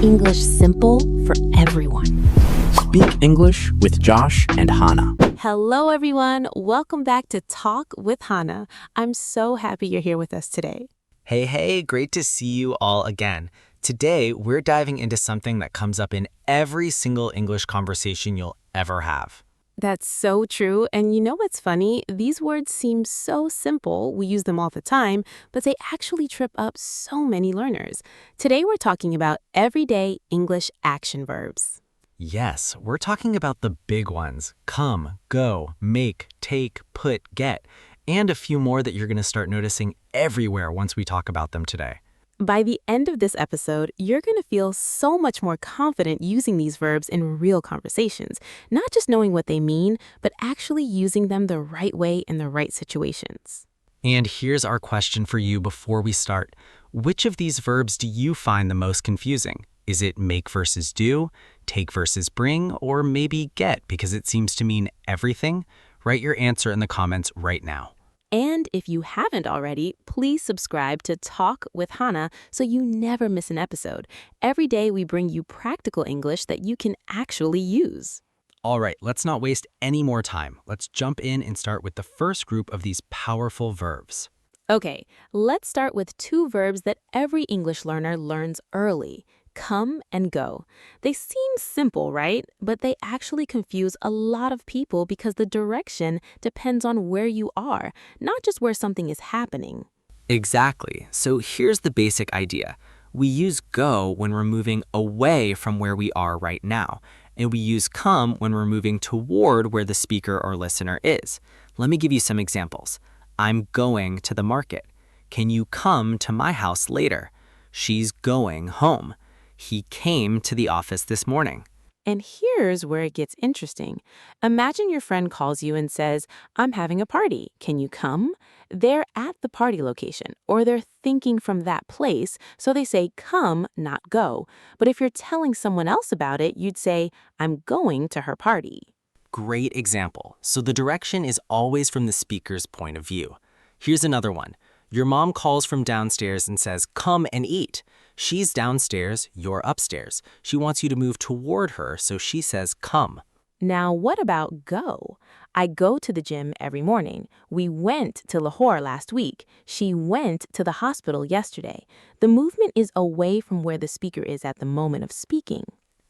English simple for everyone. Speak English with Josh and Hana. Hello, everyone. Welcome back to Talk with Hana. I'm so happy you're here with us today. Hey, great to see you all again. Today, we're diving into something that comes up in every single English conversation you'll ever have. That's so true. And you know what's funny? These words seem so simple. We use them all the time, but they actually trip up so many learners. Today, we're talking about everyday English action verbs. Yes, we're talking about the big ones: come, go, make, take, put, get, and a few more that you're going to start noticing everywhere once we talk about them today. By the end of this episode, you're going to feel so much more confident using these verbs in real conversations, not just knowing what they mean, but actually using them the right way in the right situations. And here's our question for you before we start. Which of these verbs do you find the most confusing? Is it make versus do, take versus bring, or maybe get because it seems to mean everything? Write your answer in the comments right now. And if you haven't already, please subscribe to Talk with Hana so you never miss an episode. Every day we bring you practical English that you can actually use. All right, let's not waste any more time. Let's jump in and start with the first group of these powerful verbs. Okay, let's start with two verbs that every English learner learns early: come and go. They seem simple, right? But they actually confuse a lot of people because the direction depends on where you are, not just where something is happening. Exactly. So here's the basic idea. We use go when we're moving away from where we are right now, and we use come when we're moving toward where the speaker or listener is. Let me give you some examples. I'm going to the market. Can you come to my house later? She's going home. He came to the office this morning. And here's where it gets interesting. Imagine your friend calls you and says, "I'm having a party. Can you come?" They're at the party location, or they're thinking from that place, so they say come, not go. But if you're telling someone else about it, you'd say, "I'm going to her party." Great example. So the direction is always from the speaker's point of view. Here's another one. Your mom calls from downstairs and says, "Come and eat." She's downstairs, you're upstairs. She wants you to move toward her, so she says, "Come." Now, what about go? I go to the gym every morning. We went to Lahore last week. She went to the hospital yesterday. The movement is away from where the speaker is at the moment of speaking.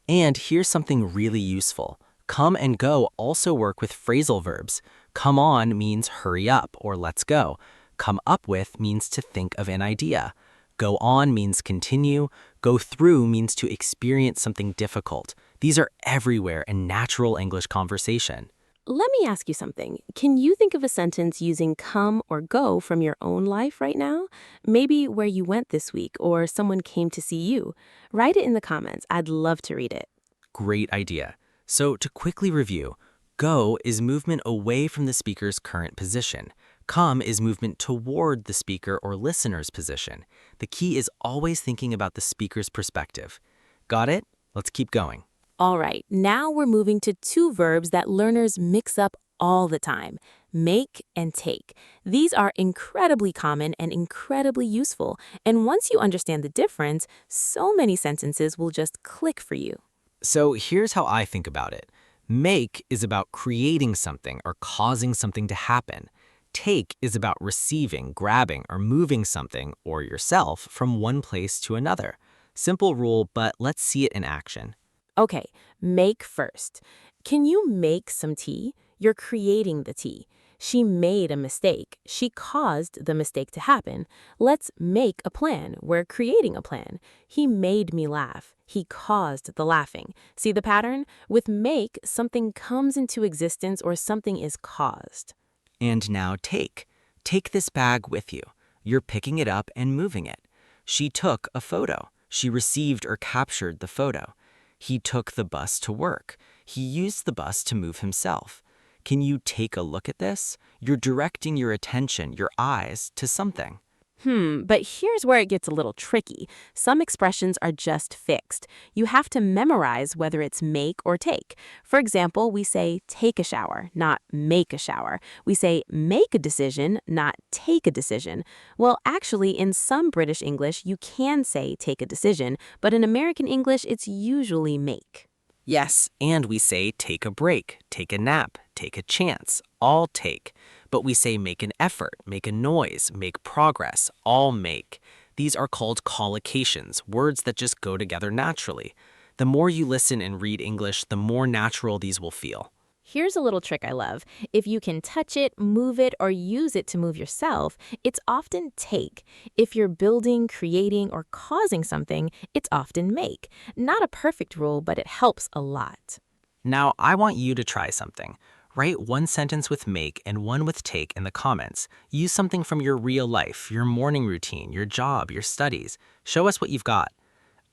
And here's something really useful. Come and go also work with phrasal verbs. Come on means hurry up or let's go. Come up with means to think of an idea. Go on means continue. Go through means to experience something difficult. These are everywhere in natural English conversation. Let me ask you something. Can you think of a sentence using come or go from your own life right now? Maybe where you went this week or someone came to see you. Write it in the comments. I'd love to read it. Great idea. So to quickly review, go is movement away from the speaker's current position. Come is movement toward the speaker or listener's position. The key is always thinking about the speaker's perspective. Got it? Let's keep going. All right, now we're moving to two verbs that learners mix up all the time: make and take. These are incredibly common and incredibly useful. And once you understand the difference, so many sentences will just click for you. So here's how I think about it. Make is about creating something or causing something to happen. Take is about receiving, grabbing, or moving something or yourself from one place to another. Simple rule, but let's see it in action. Okay, make first. Can you make some tea? You're creating the tea. She made a mistake. She caused the mistake to happen. Let's make a plan. We're creating a plan. He made me laugh. He caused the laughing. See the pattern? With make, something comes into existence or something is caused. And now take. Take this bag with you. You're picking it up and moving it. She took a photo. She received or captured the photo. He took the bus to work. He used the bus to move himself. Can you take a look at this? You're directing your attention, your eyes, to something. But here's where it gets a little tricky. Some expressions are just fixed. You have to memorize whether it's make or take. For example, we say take a shower, not make a shower. We say make a decision, not take a decision. Well, actually, in some British English, you can say take a decision, but in American English, it's usually make. Yes, and we say take a break, take a nap, take a chance, all take. But we say make an effort, make a noise, make progress, all make. These are called collocations, words that just go together naturally. The more you listen and read English, the more natural these will feel. Here's a little trick I love. If you can touch it, move it, or use it to move yourself, it's often take. If you're building, creating, or causing something, it's often make. Not a perfect rule, but it helps a lot. Now, I want you to try something. Write one sentence with make and one with take in the comments. Use something from your real life, your morning routine, your job, your studies. Show us what you've got.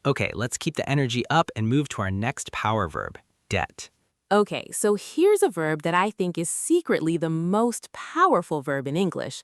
Okay, let's keep the energy up and move to our next power verb, get. Okay, so here's a verb that I think is secretly the most powerful verb in English.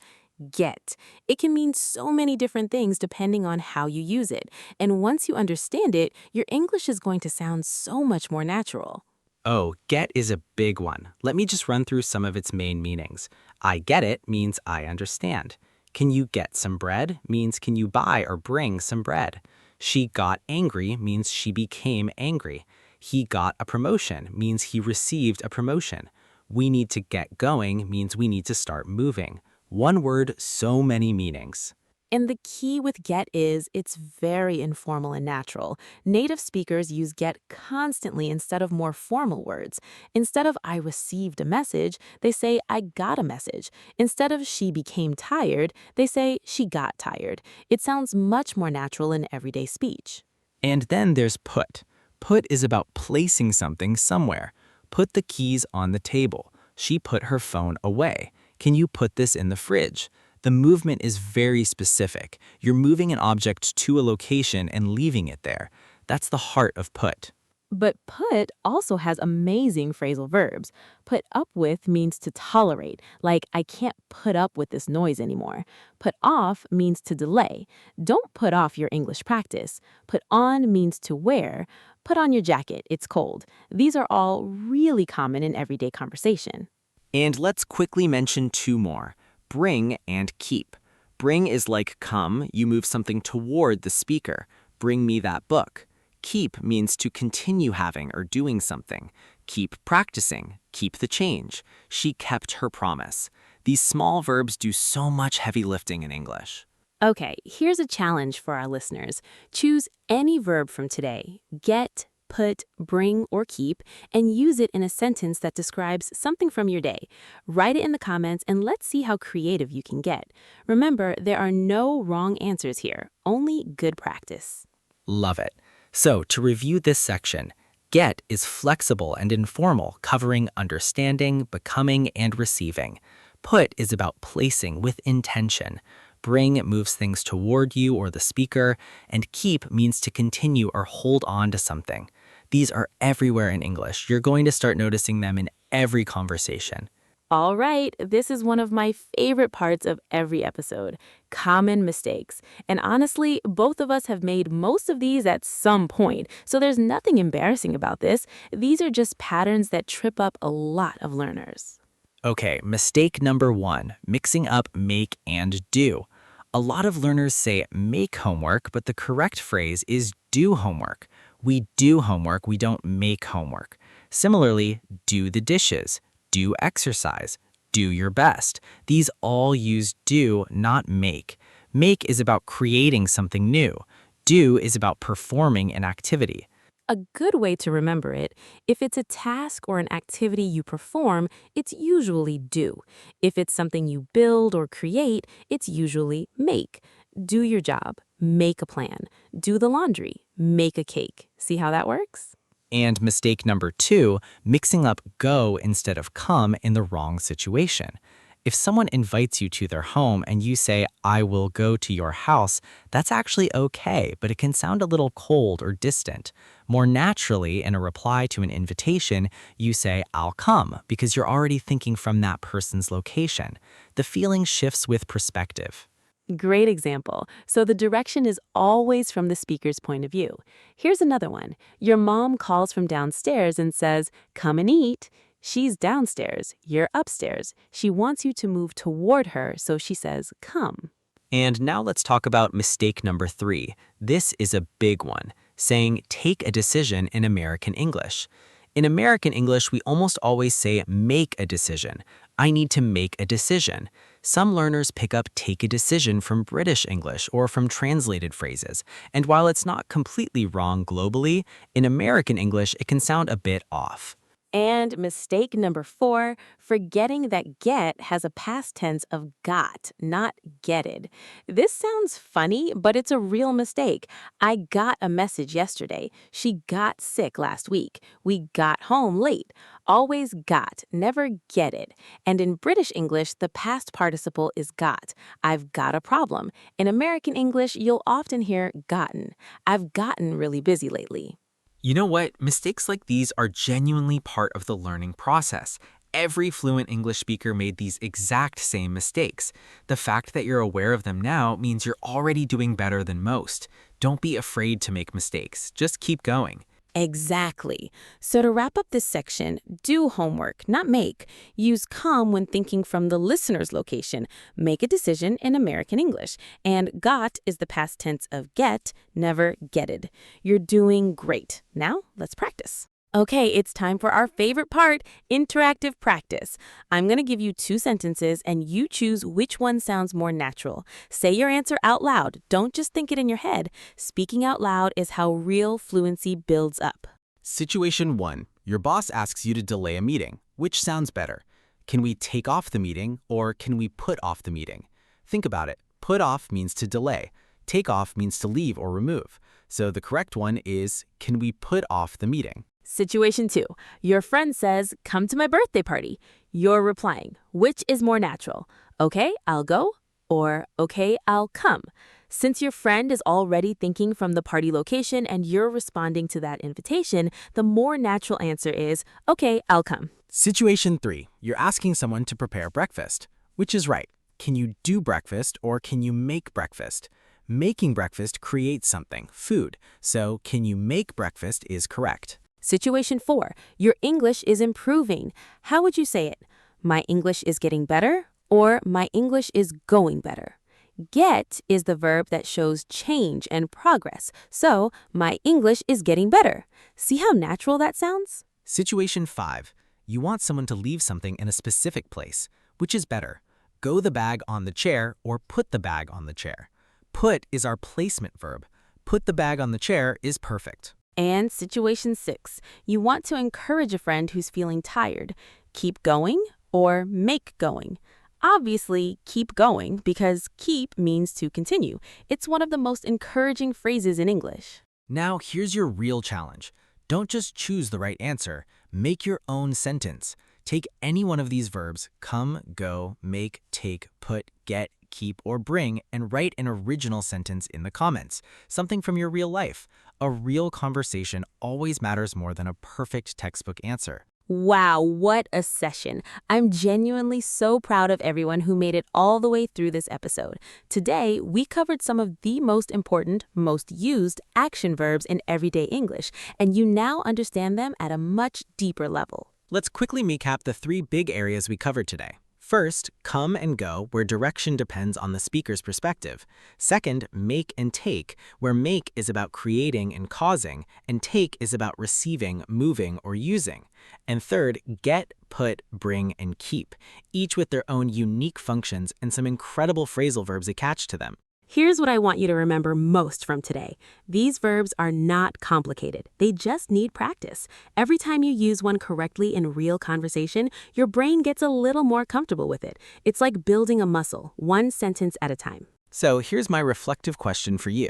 Get. It can mean so many different things depending on how you use it. And once you understand it, your English is going to sound so much more natural. Oh, get is a big one. Let me just run through some of its main meanings. I get it means I understand. Can you get some bread means can you buy or bring some bread. She got angry means she became angry. He got a promotion means he received a promotion. We need to get going means we need to start moving. One word, so many meanings. And the key with get is it's very informal and natural. Native speakers use get constantly instead of more formal words. Instead of I received a message, they say I got a message. Instead of she became tired, they say she got tired. It sounds much more natural in everyday speech. And then there's put. Put is about placing something somewhere. Put the keys on the table. She put her phone away. Can you put this in the fridge? The movement is very specific. You're moving an object to a location and leaving it there. That's the heart of put. But put also has amazing phrasal verbs. Put up with means to tolerate, like I can't put up with this noise anymore. Put off means to delay. Don't put off your English practice. Put on means to wear. Put on your jacket, it's cold. These are all really common in everyday conversation. And let's quickly mention two more. Bring and keep. Bring is like come, you move something toward the speaker. Bring me that book. Keep means to continue having or doing something. Keep practicing. Keep the change. She kept her promise. These small verbs do so much heavy lifting in English. Okay, here's a challenge for our listeners. Choose any verb from today, get, put, bring, or keep, and use it in a sentence that describes something from your day. Write it in the comments and let's see how creative you can get. Remember, there are no wrong answers here, only good practice. Love it. So, to review this section, get is flexible and informal, covering understanding, becoming, and receiving. Put is about placing with intention. Bring moves things toward you or the speaker, and keep means to continue or hold on to something. These are everywhere in English. You're going to start noticing them in every conversation. All right, this is one of my favorite parts of every episode, common mistakes. And honestly, both of us have made most of these at some point, so there's nothing embarrassing about this. These are just patterns that trip up a lot of learners. Okay, mistake number 1, mixing up make and do. A lot of learners say make homework, but the correct phrase is do homework. We do homework, we don't make homework. Similarly, do the dishes. Do exercise, do your best. These all use do, not make. Make is about creating something new. Do is about performing an activity. A good way to remember it, if it's a task or an activity you perform, it's usually do. If it's something you build or create, it's usually make. Do your job, make a plan. Do the laundry, make a cake. See how that works? And mistake number 2, mixing up go instead of come in the wrong situation. If someone invites you to their home and you say, I will go to your house, that's actually okay, but it can sound a little cold or distant. More naturally, in a reply to an invitation, you say, I'll come, because you're already thinking from that person's location. The feeling shifts with perspective. Great example. So the direction is always from the speaker's point of view. Here's another one. Your mom calls from downstairs and says, "Come and eat." She's downstairs. You're upstairs. She wants you to move toward her, so she says, "Come." And now let's talk about mistake number 3. This is a big one, saying take a decision in American English. In American English, we almost always say make a decision. I need to make a decision. Some learners pick up take a decision from British English or from translated phrases. And while it's not completely wrong globally, in American English, it can sound a bit off. And mistake number 4, forgetting that get has a past tense of got, not getted. This sounds funny, but it's a real mistake. I got a message yesterday. She got sick last week. We got home late. Always got, never getted. And in British English, the past participle is got. I've got a problem. In American English, you'll often hear gotten. I've gotten really busy lately. You know what? Mistakes like these are genuinely part of the learning process. Every fluent English speaker made these exact same mistakes. The fact that you're aware of them now means you're already doing better than most. Don't be afraid to make mistakes. Just keep going. Exactly. So to wrap up this section, do homework, not make. Use come when thinking from the listener's location. Make a decision in American English. And got is the past tense of get, never getted. You're doing great. Now, let's practice. Okay, it's time for our favorite part, interactive practice. I'm going to give you 2 sentences and you choose which one sounds more natural. Say your answer out loud. Don't just think it in your head. Speaking out loud is how real fluency builds up. Situation 1. Your boss asks you to delay a meeting. Which sounds better? Can we take off the meeting or can we put off the meeting? Think about it. Put off means to delay. Take off means to leave or remove. So the correct one is, can we put off the meeting? Situation 2. Your friend says, "Come to my birthday party." You're replying, which is more natural? "Okay, I'll go," or "Okay, I'll come." Since your friend is already thinking from the party location and you're responding to that invitation, the more natural answer is, "Okay, I'll come." Situation 3. You're asking someone to prepare breakfast. Which is right? Can you do breakfast or can you make breakfast? Making breakfast creates something, food. So can you make breakfast is correct. Situation 4. Your English is improving. How would you say it? My English is getting better, or my English is going better. Get is the verb that shows change and progress. So, my English is getting better. See how natural that sounds? Situation 5. You want someone to leave something in a specific place. Which is better? Go the bag on the chair or put the bag on the chair. Put is our placement verb. Put the bag on the chair is perfect. And situation 6. You want to encourage a friend who's feeling tired. Keep going or make going. Obviously, keep going because keep means to continue. It's one of the most encouraging phrases in English. Now here's your real challenge. Don't just choose the right answer. Make your own sentence. Take any one of these verbs, come, go, make, take, put, get, keep, or bring, and write an original sentence in the comments. Something from your real life. A real conversation always matters more than a perfect textbook answer. Wow, what a session. I'm genuinely so proud of everyone who made it all the way through this episode. Today, we covered some of the most important, most used action verbs in everyday English, and you now understand them at a much deeper level. Let's quickly recap the 3 big areas we covered today. First, come and go, where direction depends on the speaker's perspective. Second, make and take, where make is about creating and causing, and take is about receiving, moving, or using. And third, get, put, bring, and keep, each with their own unique functions and some incredible phrasal verbs attached to them. Here's what I want you to remember most from today. These verbs are not complicated. They just need practice. Every time you use one correctly in real conversation, your brain gets a little more comfortable with it. It's like building a muscle, one sentence at a time. So here's my reflective question for you.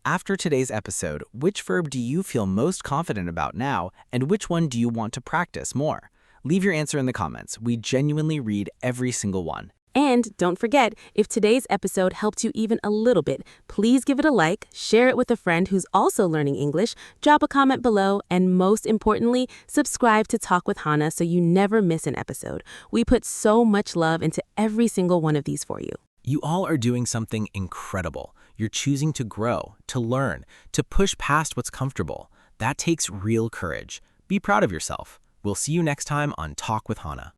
After today's episode, which verb do you feel most confident about now, and which one do you want to practice more? Leave your answer in the comments. We genuinely read every single one. And don't forget, if today's episode helped you even a little bit, please give it a like, share it with a friend who's also learning English, drop a comment below, and most importantly, subscribe to Talk with Hana so you never miss an episode. We put so much love into every single one of these for you. You all are doing something incredible. You're choosing to grow, to learn, to push past what's comfortable. That takes real courage. Be proud of yourself. We'll see you next time on Talk with Hana.